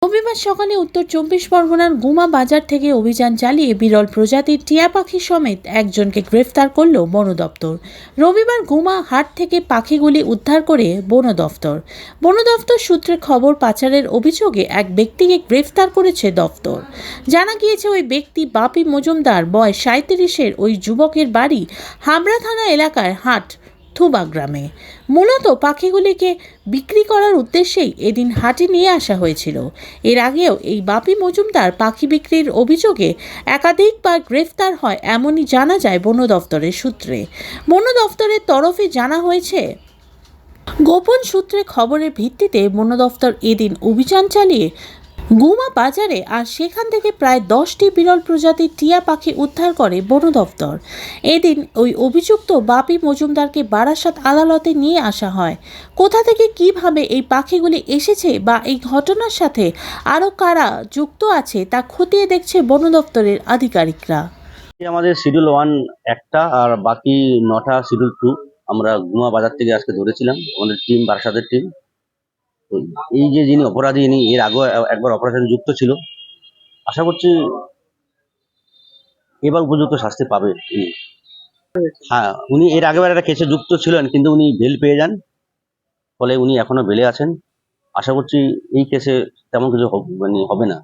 রবিবার সকালে উত্তর চব্বিশ পরগনার গুমা বাজার থেকে অভিযান চালিয়ে বিরল প্রজাতির টিয়া পাখি সমেত একজনকে গ্রেফতার করল বন দপ্তর। রবিবার গুমা হাট থেকে পাখিগুলি উদ্ধার করে বন দপ্তর সূত্রে খবর, পাচারের অভিযোগে এক ব্যক্তিকে গ্রেফতার করেছে দপ্তর। জানা গিয়েছে, ওই ব্যক্তি বাপি মজুমদার, বয়স 37। ওই যুবকের বাড়ি হাবড়া থানা এলাকার হাট থুবা গ্রামে। মূলত পাখিগুলিকে বিক্রি করার উদ্দেশ্যেই এদিন হাটে নিয়ে আসা হয়েছিল। এর আগেও এই বাপি মজুমদার পাখি বিক্রির অভিযোগে একাধিকবার গ্রেফতার হয়, এমনই জানা যায় বন দপ্তরের সূত্রে। বন দপ্তরের তরফে জানা হয়েছে, গোপন সূত্রে খবরের ভিত্তিতে বন দপ্তর এদিন অভিযান চালিয়ে গুমা বাজারে আর সেখান থেকে প্রায় 10টি বিরল প্রজাতির টিয়া পাখি উদ্ধার করে বন দপ্তর। এদিন ওই অভিযুক্ত বাপি মজুমদারকে বারাসাত আদালতে নিয়ে আসা হয়। কোথা থেকে কিভাবে এই পাখিগুলি এসেছে বা এই ঘটনার সাথে আরও কারা যুক্ত আছে তা খতিয়ে দেখছে বন দপ্তরের আধিকারিকরা। আমাদের শিডিউল 1 একটা আর বাকি 9টা শিডিউল 2 আমরা গুমা বাজার থেকে আজকে ধরেছিলাম। আমাদের টিম, বারাসাতের টিম। তো এই যে যিনি অপরাধী, ইনি এর আগে একবার অপারেশন যুক্ত ছিল। আশা করছি এবার উপযুক্ত শাস্তি পাবে উনি। হ্যাঁ, উনি এর আগেবার একটা কেসে যুক্ত ছিলেন, কিন্তু উনি বেল পেয়ে যান, ফলে উনি এখনো বেলে আছেন। আশা করছি এই কেসে তেমন কিছু হবে না।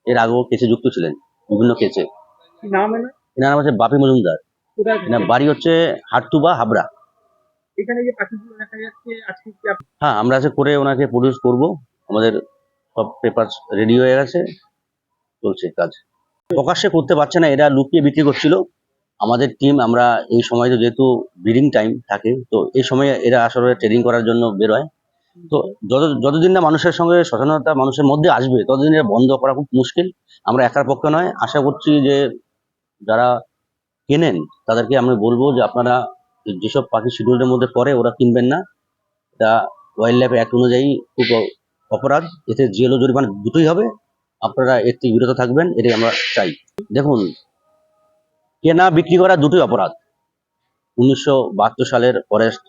এর আগেও কেসে যুক্ত ছিলেন, বিভিন্ন কেসে। এনার নাম হচ্ছে বাপি মজুমদার। এনার বাড়ি হচ্ছে হাটতুবা, হাবড়া। হ্যাঁ, আমরা আজকে করে ওনাকে প্রডিউস করব। আমাদের সব পেপার রেডি হয়ে গেছে, চলছে কাজ। প্রকাশ্যে করতে পারছে না, এরা লুকিয়ে বিক্রি করছিল। আমাদের টিম, আমরা এই সময় তো যেহেতু ব্রিডিং টাইম থাকে, তো এই সময় এরা আসলে ট্রেডিং করার জন্য বেরোয়। তো যতদিন না মানুষের সঙ্গে সচেতনতা মানুষের মধ্যে আসবে, ততদিন এটা বন্ধ করা খুব মুশকিল। আমরা একার পক্ষে নয়। আশা করছি যে যারা কেনেন তাদেরকে আমি বলবো যে আপনারা যেসব পাখি শিডিউলের মধ্যে পড়ে ওরা কিনবেন না। এটা ওয়াইল্ড লাইফ অ্যাক্ট অনুযায়ী খুব অপরাধ, এতে জেল ও জরিমানা দুটোই হবে। আপনারা এর থেকে বিরত থাকবেন, এটাই আমরা চাই। দেখুন, কেনা বিক্রি করা দুটোই অপরাধ 1972 সালের forest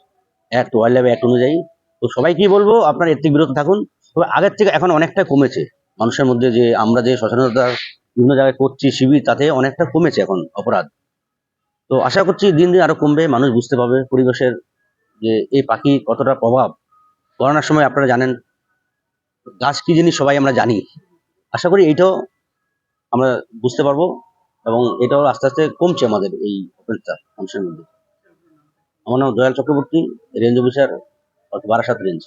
act, wild life act অনুযায়ী। তো সবাইকেই বলবো আপনারা এর থেকে বিরত থাকুন। তবে আগের থেকে এখন অনেকটা কমেছে মানুষের মধ্যে, যে আমরা যে সচেতনতা বিভিন্ন জায়গায় করছি শিবির, তাতে অনেকটা কমেছে এখন অপরাধ। তো আশা করছি দিন দিন আরো কমবে, মানুষ বুঝতে পারবে পরিবেশের যে এই পাখি কতটা প্রভাব। করোনার সময় আপনারা জানেন গাছ কি জিনিস সবাই আমরা জানি। আশা করি এইটাও আমরা বুঝতে পারবো, এবং এটাও আস্তে আস্তে কমছে আমাদের এই অফেন্সটা মানুষের মধ্যে। আমার নাম Dayal Chakraborty, range officer, Barasat range.